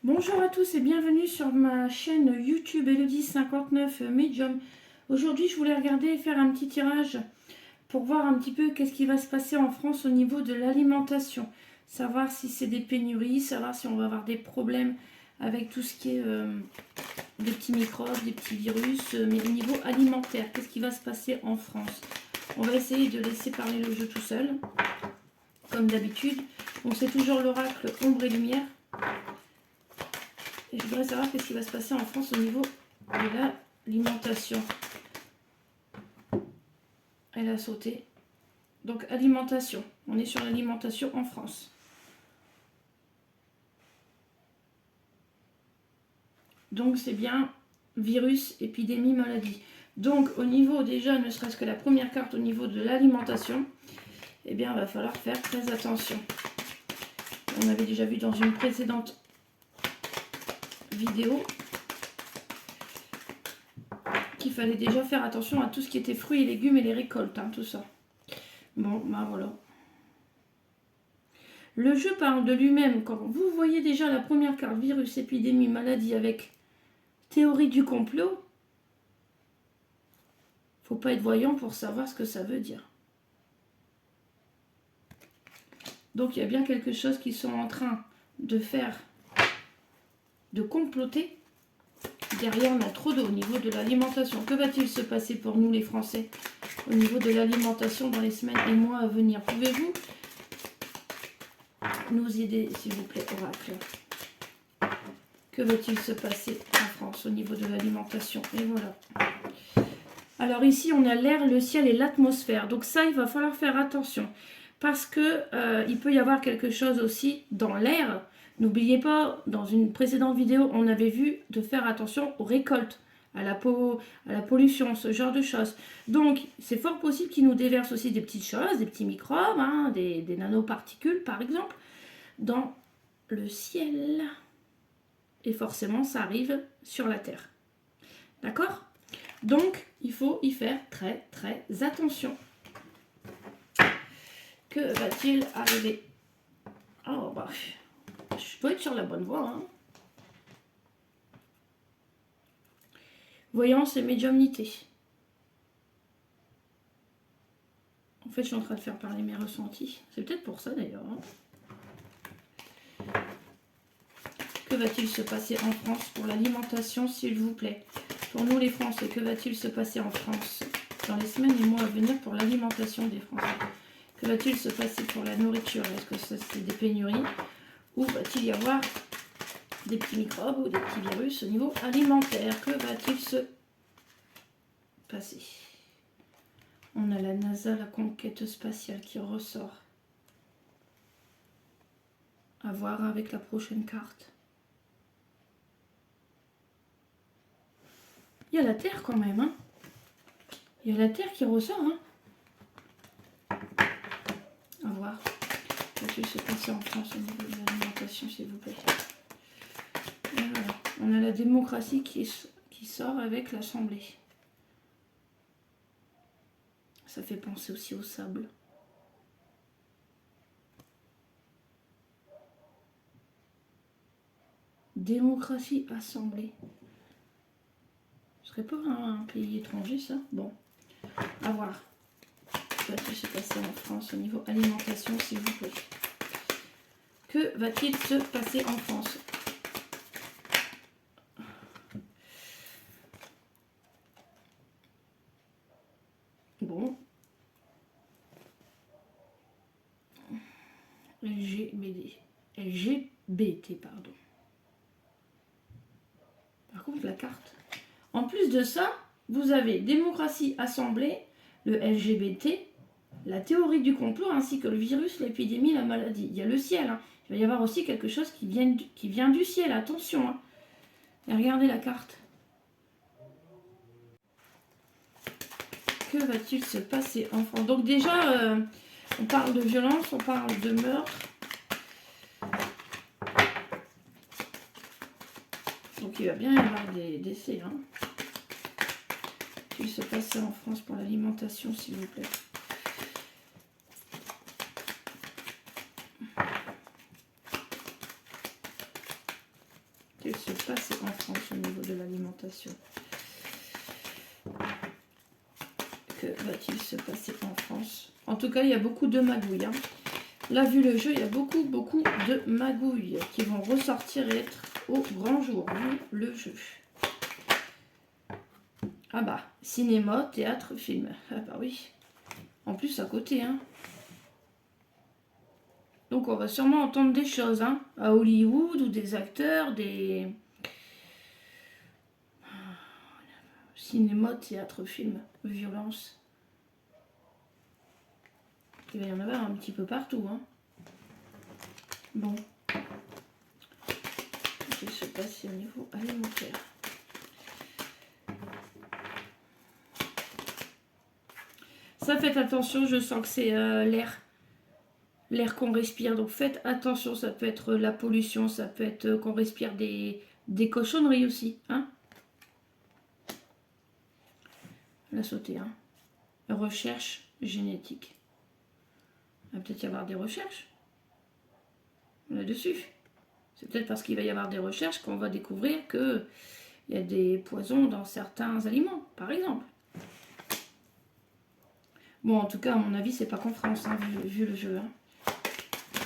Bonjour à tous et bienvenue sur ma chaîne YouTube Elodie59 Medium. Aujourd'hui, je voulais regarder et faire un petit tirage pour voir un petit peu qu'est-ce qui va se passer en France au niveau de l'alimentation. Savoir si c'est des pénuries, savoir si on va avoir des problèmes avec tout ce qui est des petits microbes, des petits virus, mais au niveau alimentaire, qu'est-ce qui va se passer en France? On va essayer de laisser parler le jeu tout seul, comme d'habitude. Donc c'est toujours l'oracle ombre et lumière. Et je voudrais savoir qu'est-ce qui va se passer en France au niveau de l'alimentation. Elle a sauté. Donc alimentation. On est sur l'alimentation en France. Donc c'est bien virus, épidémie, maladie. Donc au niveau déjà, ne serait-ce que la première carte au niveau de l'alimentation, eh bien il va falloir faire très attention. On avait déjà vu dans une précédente vidéo qu'il fallait déjà faire attention à tout ce qui était fruits et légumes et les récoltes, hein, tout ça. Bon, ben voilà. Le jeu parle de lui-même. Quand vous voyez déjà la première carte, virus, épidémie, maladie, avec théorie du complot, faut pas être voyant pour savoir ce que ça veut dire. Donc il y a bien quelque chose qu'ils sont en train de faire, de comploter derrière notre dos au niveau de l'alimentation. Que va-t-il se passer pour nous les Français au niveau de l'alimentation dans les semaines et mois à venir? Pouvez-vous nous aider, s'il vous plaît, oracle? Que va-t-il se passer en France au niveau de l'alimentation? Et voilà. Alors ici, on a l'air, le ciel et l'atmosphère. Donc ça, il va falloir faire attention. Parce que il peut y avoir quelque chose aussi dans l'air. N'oubliez pas, dans une précédente vidéo, on avait vu de faire attention aux récoltes, à la pollution, ce genre de choses. Donc, c'est fort possible qu'ils nous déversent aussi des petites choses, des petits microbes, hein, des nanoparticules, par exemple, dans le ciel. Et forcément, ça arrive sur la Terre. D'accord? Donc, il faut y faire très, très attention. Que va-t-il arriver? Oh, bah, je dois être sur la bonne voie, hein. Voyance et médiumnité. En fait, je suis en train de faire parler mes ressentis. C'est peut-être pour ça, d'ailleurs, hein. Que va-t-il se passer en France pour l'alimentation, s'il vous plaît? Pour nous, les Français, que va-t-il se passer en France dans les semaines et mois à venir pour l'alimentation des Français? Que va-t-il se passer pour la nourriture? Est-ce que c'est des pénuries? Ou va-t-il y avoir des petits microbes ou des petits virus au niveau alimentaire? Que va-t-il se passer? On a la NASA, la conquête spatiale qui ressort. À voir avec la prochaine carte. Il y a la Terre quand même, hein. Il y a la Terre qui ressort, hein. À voir. Que va-t-il se passer en France au niveau de l'alimentation, s'il vous plaît? Et voilà. On a la démocratie qui sort avec l'Assemblée. Ça fait penser aussi au sable. Démocratie, Assemblée. Ce serait pas un pays étranger, ça? Bon, à voir. Que va-t-il se passer en France au niveau alimentation, s'il vous plaît? Que va-t-il se passer en France? Bon. LGBT, pardon. Par contre, la carte. En plus de ça, vous avez démocratie, assemblée, le LGBT, la théorie du complot, ainsi que le virus, l'épidémie, la maladie. Il y a le ciel, hein. Il va y avoir aussi quelque chose qui vient du ciel, attention, hein. Et regardez la carte. Que va-t-il se passer en France? Donc déjà, on parle de violence, on parle de meurtre. Donc il va bien y avoir des décès, hein. Qu'il se passe en France pour l'alimentation, s'il vous plaît. Qu'est-ce qui se passe en France au niveau de l'alimentation? Que va-t-il se passer en France? En tout cas, il y a beaucoup de magouilles. Hein. Là, vu le jeu, il y a beaucoup de magouilles qui vont ressortir et être au grand jour, vu le jeu. Ah bah, cinéma, théâtre, film. Ah bah oui. En plus, à côté, hein. Donc, on va sûrement entendre des choses, hein. À Hollywood, ou des acteurs, des... Cinéma, théâtre, film, violence. Il va y en avoir un petit peu partout, hein. Bon. Je ne sais pas si au niveau alimentaire. Ça, faites attention, je sens que c'est l'air qu'on respire. Donc faites attention, ça peut être la pollution, ça peut être qu'on respire des cochonneries aussi. Hein, la sauter. Hein. Recherche génétique. Il va peut-être y avoir des recherches là-dessus. C'est peut-être parce qu'il va y avoir des recherches qu'on va découvrir qu'il y a des poisons dans certains aliments, par exemple. Bon, en tout cas, à mon avis, c'est pas qu'en France, hein, vu le jeu. Hein.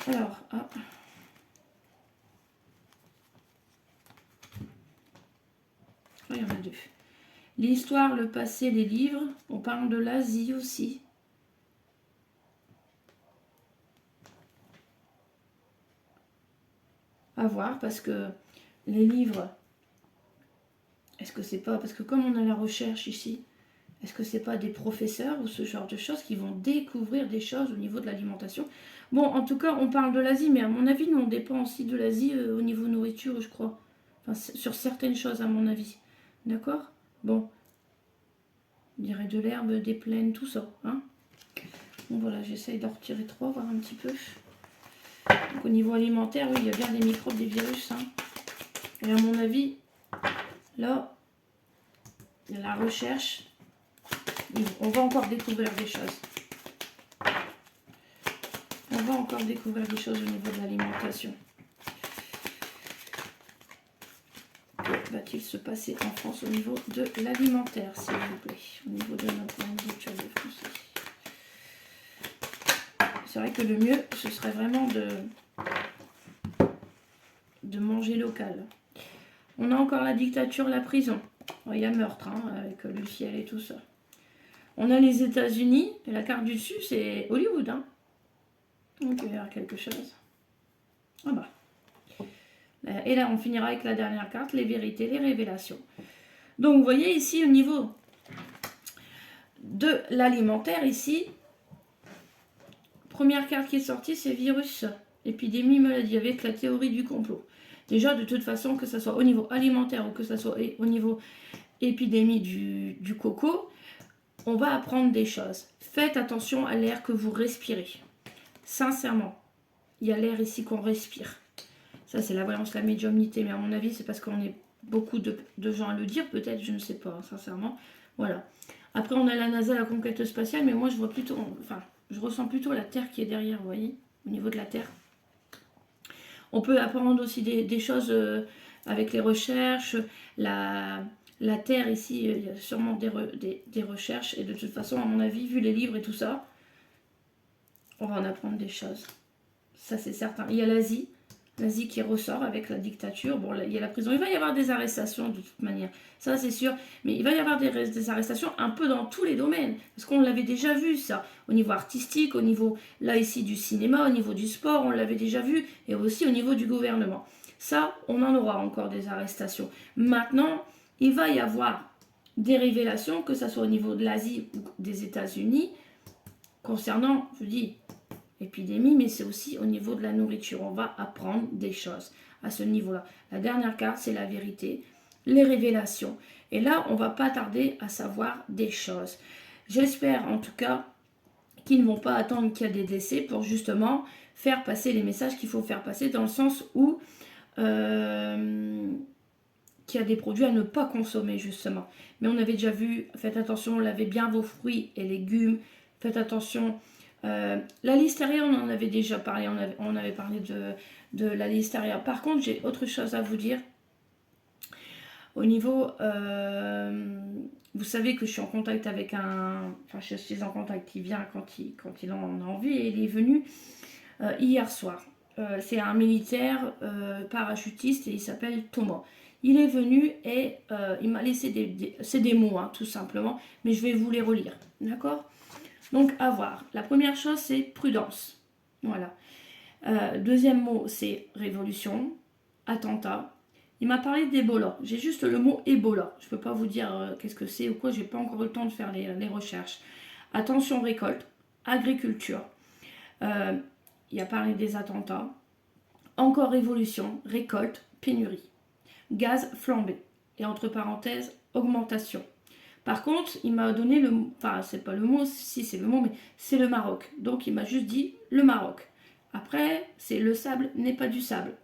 Alors, ah. Il y en a deux. L'histoire, le passé, les livres. On parle de l'Asie aussi. À voir, parce que les livres, est-ce que c'est pas... Parce que comme on a la recherche ici, est-ce que c'est pas des professeurs ou ce genre de choses qui vont découvrir des choses au niveau de l'alimentation? Bon, en tout cas, on parle de l'Asie, mais à mon avis, nous, on dépend aussi de l'Asie au niveau nourriture, je crois. Enfin, sur certaines choses, à mon avis. D'accord? Bon. On dirait de l'herbe, des plaines, tout ça. Hein, bon, voilà, j'essaye d'en retirer 3, voir un petit peu. Donc, au niveau alimentaire, oui, il y a bien des microbes, des virus. Hein. Et à mon avis, là, il y a la recherche. On va encore découvrir des choses. On va encore découvrir des choses au niveau de l'alimentation. Que va-t-il se passer en France au niveau de l'alimentaire, s'il vous plaît? Au niveau de notre nourriture de français. C'est vrai que le mieux, ce serait vraiment de manger local. On a encore la dictature, la prison. Il y a meurtre, hein, avec le ciel et tout ça. On a les États-Unis, et la carte du dessus, c'est Hollywood. Hein. Donc, il va y avoir quelque chose. Ah bah. Et là, on finira avec la dernière carte, les vérités, les révélations. Donc, vous voyez ici, au niveau de l'alimentaire, ici, première carte qui est sortie, c'est virus, épidémie, maladie, avec la théorie du complot. Déjà, de toute façon, que ce soit au niveau alimentaire ou que ce soit au niveau épidémie du coco, on va apprendre des choses. Faites attention à l'air que vous respirez. Sincèrement, il y a l'air ici qu'on respire. Ça, c'est la voyance, la médiumnité, mais à mon avis, c'est parce qu'on est beaucoup de gens à le dire, peut-être, je ne sais pas, sincèrement. Voilà. Après, on a la NASA, la conquête spatiale, mais moi, je vois plutôt, enfin, je ressens plutôt la Terre qui est derrière, vous voyez, au niveau de la Terre. On peut apprendre aussi des choses avec les recherches, la Terre ici, il y a sûrement des recherches, et de toute façon, à mon avis, vu les livres et tout ça, on va en apprendre des choses. Ça, c'est certain. Il y a l'Asie qui ressort avec la dictature. Bon, là, il y a la prison. Il va y avoir des arrestations de toute manière. Ça, c'est sûr. Mais il va y avoir des arrestations un peu dans tous les domaines. Parce qu'on l'avait déjà vu, ça. Au niveau artistique, au niveau, là, ici, du cinéma, au niveau du sport, on l'avait déjà vu. Et aussi au niveau du gouvernement. Ça, on en aura encore des arrestations. Maintenant, il va y avoir des révélations, que ce soit au niveau de l'Asie ou des États-Unis, concernant, je dis, épidémie, mais c'est aussi au niveau de la nourriture. On va apprendre des choses à ce niveau-là. La dernière carte, c'est la vérité, les révélations. Et là, on va pas tarder à savoir des choses. J'espère en tout cas qu'ils ne vont pas attendre qu'il y ait des décès pour justement faire passer les messages qu'il faut faire passer, dans le sens où qu'il y a des produits à ne pas consommer justement. Mais on avait déjà vu, faites attention, lavez bien vos fruits et légumes, faites attention. La listeria, on en avait déjà parlé, on avait parlé de la listeria. Par contre, j'ai autre chose à vous dire. Au niveau, vous savez que je suis en contact avec enfin je suis en contact, il vient quand il en a envie, et il est venu hier soir. C'est un militaire parachutiste et il s'appelle Thomas. Il est venu et il m'a laissé c'est des mots, hein, tout simplement, mais je vais vous les relire, d'accord? Donc, à voir. La première chose, c'est prudence. Voilà. Deuxième mot, c'est révolution, attentat. Il m'a parlé d'Ebola. J'ai juste le mot Ebola. Je ne peux pas vous dire qu'est-ce que c'est ou quoi, j'ai pas encore eu le temps de faire les recherches. Attention, récolte, agriculture. Il a parlé des attentats. Encore révolution, récolte, pénurie. Gaz flambé. Et entre parenthèses, augmentation. Par contre, il m'a donné le mot, enfin c'est pas le mot, si c'est le mot, mais c'est le Maroc. Donc il m'a juste dit le Maroc. Après, c'est le sable n'est pas du sable.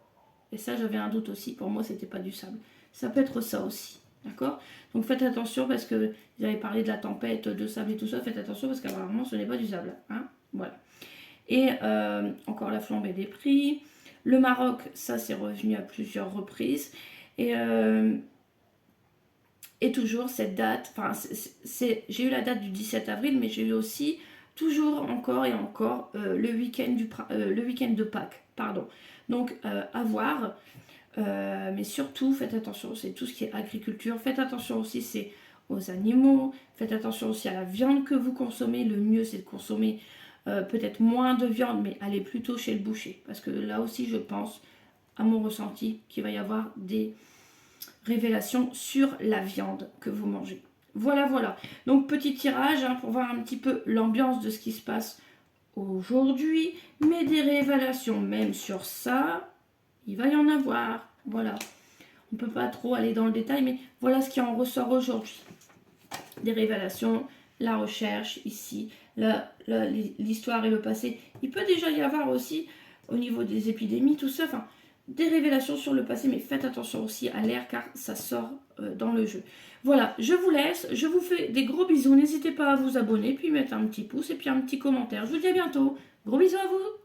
Et ça, j'avais un doute aussi. Pour moi, c'était pas du sable. Ça peut être ça aussi. D'accord? Donc faites attention parce que vous avez parlé de la tempête, de sable et tout ça. Faites attention parce qu'apparemment, ce n'est pas du sable. Hein? Voilà. Et encore la flambée des prix. Le Maroc, ça, c'est revenu à plusieurs reprises. Et toujours cette date, enfin, j'ai eu la date du 17 avril, mais j'ai eu aussi, toujours encore et encore, le week-end de Pâques. Pardon. Donc, à voir. Mais surtout, faites attention, c'est tout ce qui est agriculture. Faites attention aussi, c'est aux animaux. Faites attention aussi à la viande que vous consommez. Le mieux, c'est de consommer peut-être moins de viande, mais allez plutôt chez le boucher. Parce que là aussi, je pense, à mon ressenti, qu'il va y avoir des révélations sur la viande que vous mangez. Voilà, voilà. Donc, petit tirage hein, pour voir un petit peu l'ambiance de ce qui se passe aujourd'hui. Mais des révélations, même sur ça, il va y en avoir. Voilà. On ne peut pas trop aller dans le détail, mais voilà ce qui en ressort aujourd'hui. Des révélations, la recherche ici, l'histoire et le passé. Il peut déjà y avoir aussi, au niveau des épidémies, tout ça, enfin, des révélations sur le passé, mais faites attention aussi à l'air car ça sort dans le jeu. Voilà, je vous laisse, je vous fais des gros bisous, n'hésitez pas à vous abonner, puis mettre un petit pouce et puis un petit commentaire. Je vous dis à bientôt, gros bisous à vous.